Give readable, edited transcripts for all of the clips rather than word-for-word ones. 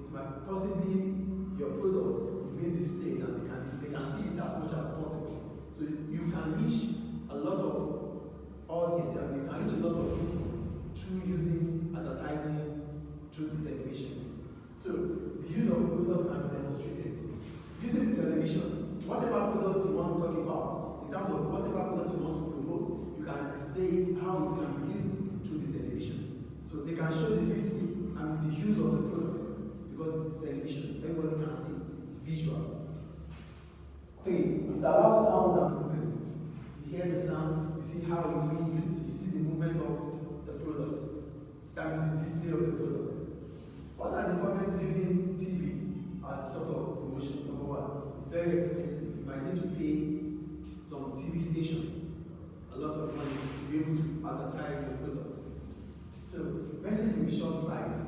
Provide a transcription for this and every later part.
it might possibly your product is being displayed and they can see it as much as possible. So you can reach a lot of audience and you can reach a lot of people through using advertising through the television. So the use of products can be demonstrated. Using the television, whatever products you want to talk about, in terms of whatever products you want to promote, you can display it how it can be used through the television. So they can show the display and it's the use of the product because it's television. Everybody can see it. It's visual. 3. It allows sounds and movements. You hear the sound, you see how it's being used, you see the movement of the product. That means the display of the product. What are the problems using TV as a sort of promotion? Number 1, it's very expensive. You might need to pay some TV stations a lot of money to be able to advertise your products. So, message will be short lived.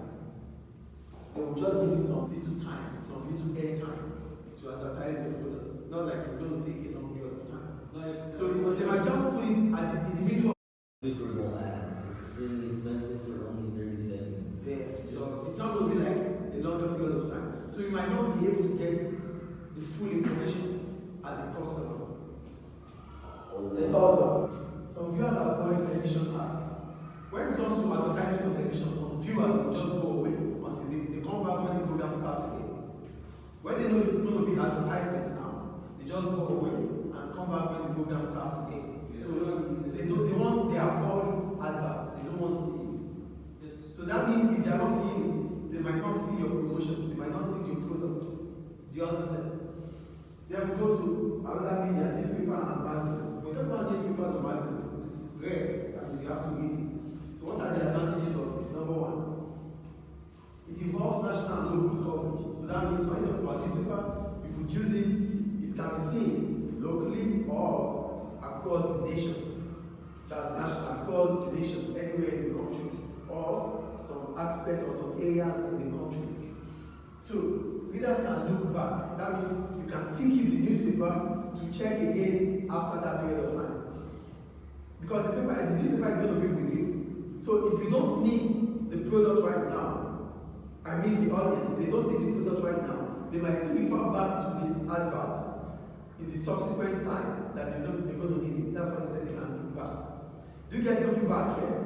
They will just give you some little time, some little air time to advertise your products. Not like it's going to take a long period of time. So they might just put it at the individual. Super Bowl ads, extremely expensive for only 30 seconds. Yeah. So it's not going to be like a longer period of time. So you might not be able to get the full information as a customer. The third one, some viewers avoid television ads. When it comes to advertising on television, some viewers will just go away until they come back when the program starts again. When they know it's going to be advertisements now, they just go away and come back when the program starts again. So they avoid adverts, they don't want to see it. So that means if they are not seeing it, they might not see your promotion, they might not see your product. Do you understand? Then we go to another media, newspaper and advertisements. We talk about newspapers and advertisements. It's great, and you have to read it. So what are the advantages of this? Number 1, it involves national and local coverage. So that means when you talk about newspaper, you could use it, it can be seen locally or across the nation. That's national, across the nation, anywhere in the country, or some aspects or some areas in the country. 2, readers can look back. That means you can still keep the newspaper to check again after that period of time. Because the newspaper is going to be with you. So if you don't need the product right now, I mean the audience, if they don't need the product right now, they might still refer back to the adverts in the subsequent time that they're going to need it. That's why they said they can look back. Do you get looking back here?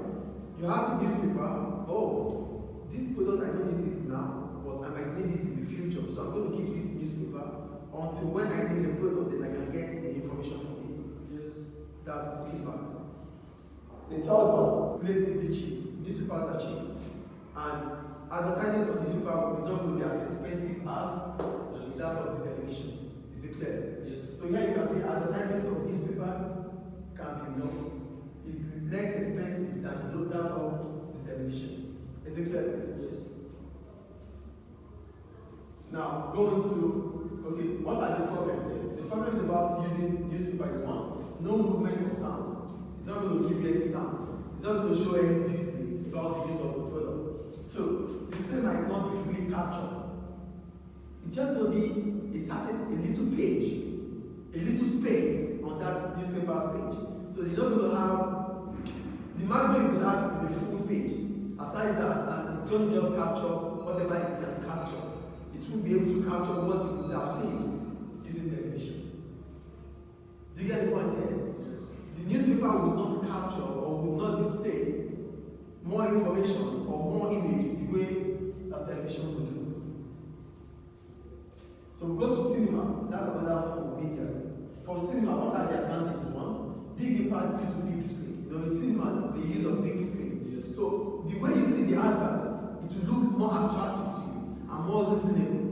You have the newspaper, oh, this product I don't need it now, but I might need it in the future. So I'm going to keep this newspaper until when I need the product, then I can get the information from it. Yes. That's looking back. The third one, relatively cheap. Newspapers are cheap. And advertising on newspaper is not going to be as expensive as that of the television. Is it clear? Yes. So here you can see advertisement of newspaper can be is less expensive than that of the television. Is it clear? Yes. Now, going to, okay, what are the problems? The problems about using newspaper is 1, no movement of sound. It's not going to give you any sound. It's not going to show any display about the use of the product. 2, display might not be fully captured. It's just going to be a little page, a little space on that newspaper's page. So you're not going to have, the maximum you could have is a full page. Aside that, and it's going to just capture whatever it can capture. It won't be able to capture what you could have seen using television. Do you get the point here? The newspaper will not capture or will not display more information or more image the way a television will do. So we go to cinema, that's another form of media. For cinema, what are the advantages? 1, big impact due to big screen. In cinema, they use a big screen. Yes. So the way you see the advert, it will look more attractive to you and more listenable.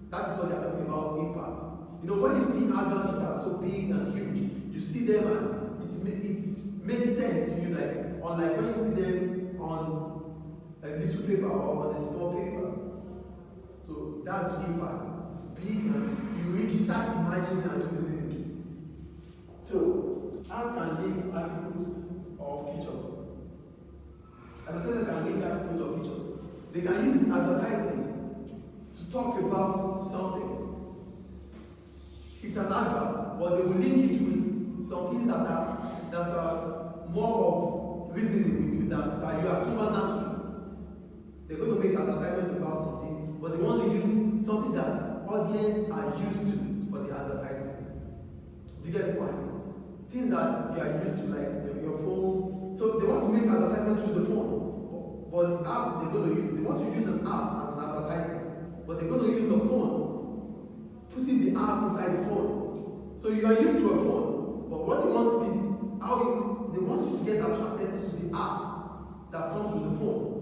That's what they're talking about impact. You know, when you see adverts that are so big and huge, you see them and it makes sense to you, like unlike when you see them on a newspaper or on a small paper. So that's the impact. It's big and you start imagining and listening it. So ads can link articles or features. Advertisers can link articles or features. They can use the advertisement to talk about something. It's an advert, but they will link it with some things that are more of reasoning with you that you are conversant with. They're going to make advertisement about something used to for the advertisement. Do you get the point? Things that you are used to, like your phones. So they want to make advertisement through the phone, but the app they're going to use, they want to use an app as an advertisement, but they're going to use a phone, putting the app inside the phone. So you are used to a phone, but what they want is they want you to get attracted to the apps that comes with the phone.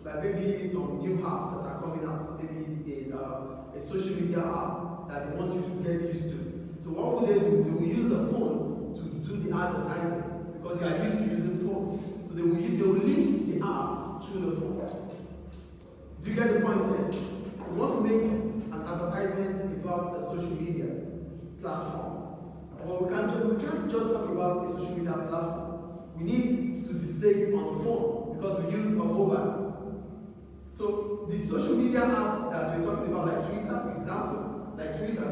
Like maybe some new apps that are coming out. Maybe there's a social media app that they want you to get used to. So what will they do? They will use a phone to do the advertisement because you are used to using the phone. So they will link the app through the phone. Do you get the point here? We want to make an advertisement about a social media platform. Well, we can't just talk about a social media platform. We need to display it on the phone because we use a mobile. So the social media app that we're talking about, like Twitter, example, like Twitter,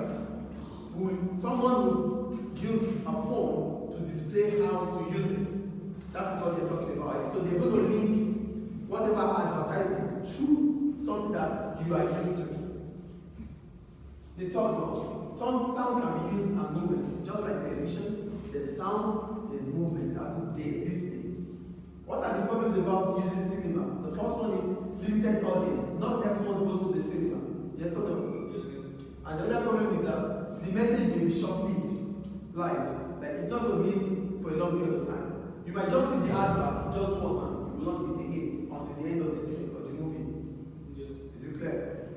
someone will use a phone to display how to use it. That is what they're talking about. So they're going to link whatever advertisement through something that you are used to. The third one, sounds can be used and movement. Just like television, there's sound, there's movement, there's display. What are the problems about using cinema? The first one is limited audience. Not everyone goes to the cinema. Yes or no? Yes. And the other problem is that the message may be short-lived. Like it's not going to be for a long period of time. You might just see the advert just once and you will not see it again until the end of the cinema or the movie. Yes. Is it clear?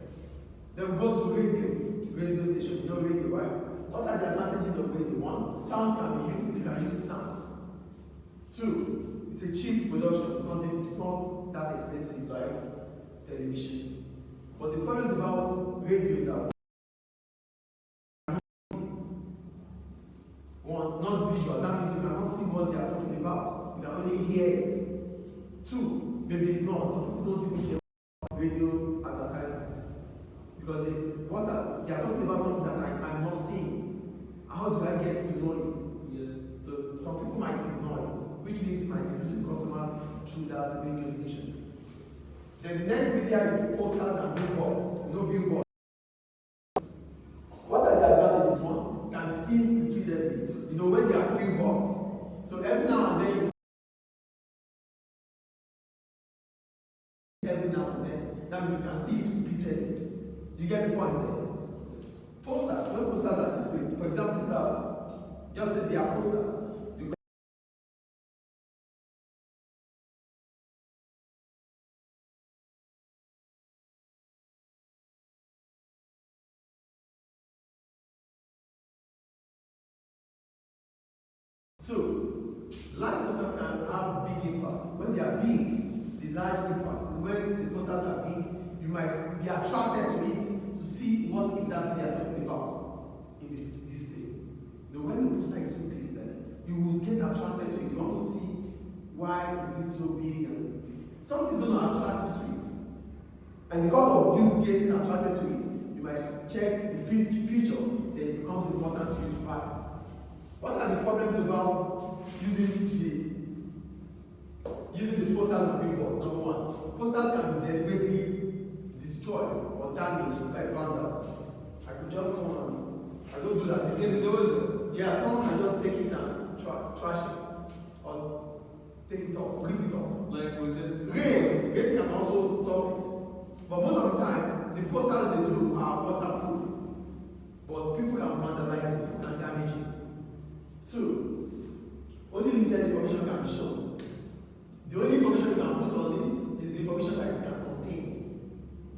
Then we go to radio station. You know radio, right? What are the advantages of radio? One, sounds can be used. You can use sound. Two, it's a cheap production. It's not that expensive like television. But the problems about radio is that one, not visual. That means you cannot see what they are talking about. You can only hear it. Two, maybe ignored. Some people don't even care about radio advertisements because they are talking about something that I'm not seeing. How do I get to know it? Yes. So some people might ignore it, which means you might be losing customers through that radio station. Then the next media is posters and billboards. No billboards. What are the advantages? One, can be seen repeatedly. You know when there are billboards. So every now and then, that means you can see it repeatedly. Do you get the point there? Posters, when posters are displayed, for example, these are just say they are posters. So, live posters can have big impact. When they are big, the live impact, when the posters are big, you might be attracted to it to see what exactly they are talking about in the display. Now, when the poster is so big, you will get attracted to it. You want to see why is it so big, and something's going to attract you to it. And because of you getting attracted to it, you might check the features, then it becomes important to you to buy. What are the problems about using the posters and billboards? Number one, posters can be deliberately destroyed or damaged by vandals. I could just go on. I don't do that. Yeah, someone can just take it and trash it or take it off, rip it off. Like with it. Rain can also stop it. But most of the time, the posters they do are waterproof. But people can vandalize it, people can damage it. Two, only limited information can be shown. The only information you can put on it is the information that it can contain.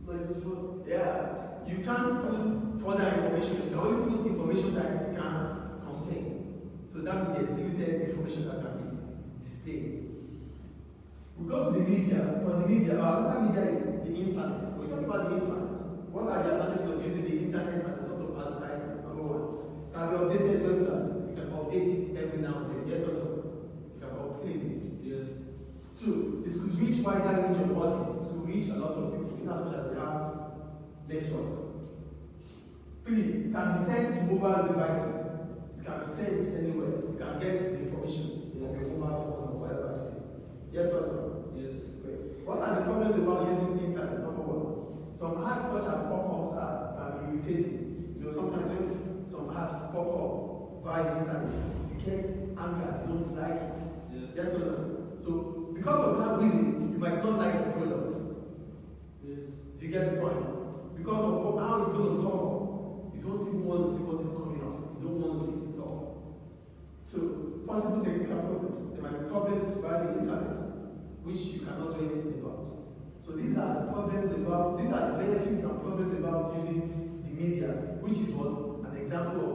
Like this one? Yeah. You can't put further information. You can only put information that it can contain. So that means there's limited information that can be displayed. We go to the media. For the media, another media is the internet. We talk about the internet. What are the advantages of using the internet as a sort of advertisement? Number one, can be updated regularly. Update it every now and then, yes or no? You can update it. Yes. Two, it could reach wider range of audience. It could reach a lot of people in as much as they have network. Three, it can be sent to mobile devices. It can be sent anywhere. You can get the information from your mobile phone or whatever it is. Yes or no? Yes. Great. What are the problems about using the internet? Number one, some ads such as pop-ups ads can be irritating. You know, sometimes internet, you get anger, you don't like it. Yes. Yes or no? So because of that reason, you might not like the products. Yes. Do you get the point? Because of how it's going to come up, you don't even want to see what is coming up. You don't want to see it at all. So possible technical problems. There might be problems via the internet, which you cannot do anything about. So these are the benefits and problems about using the media, which is what an example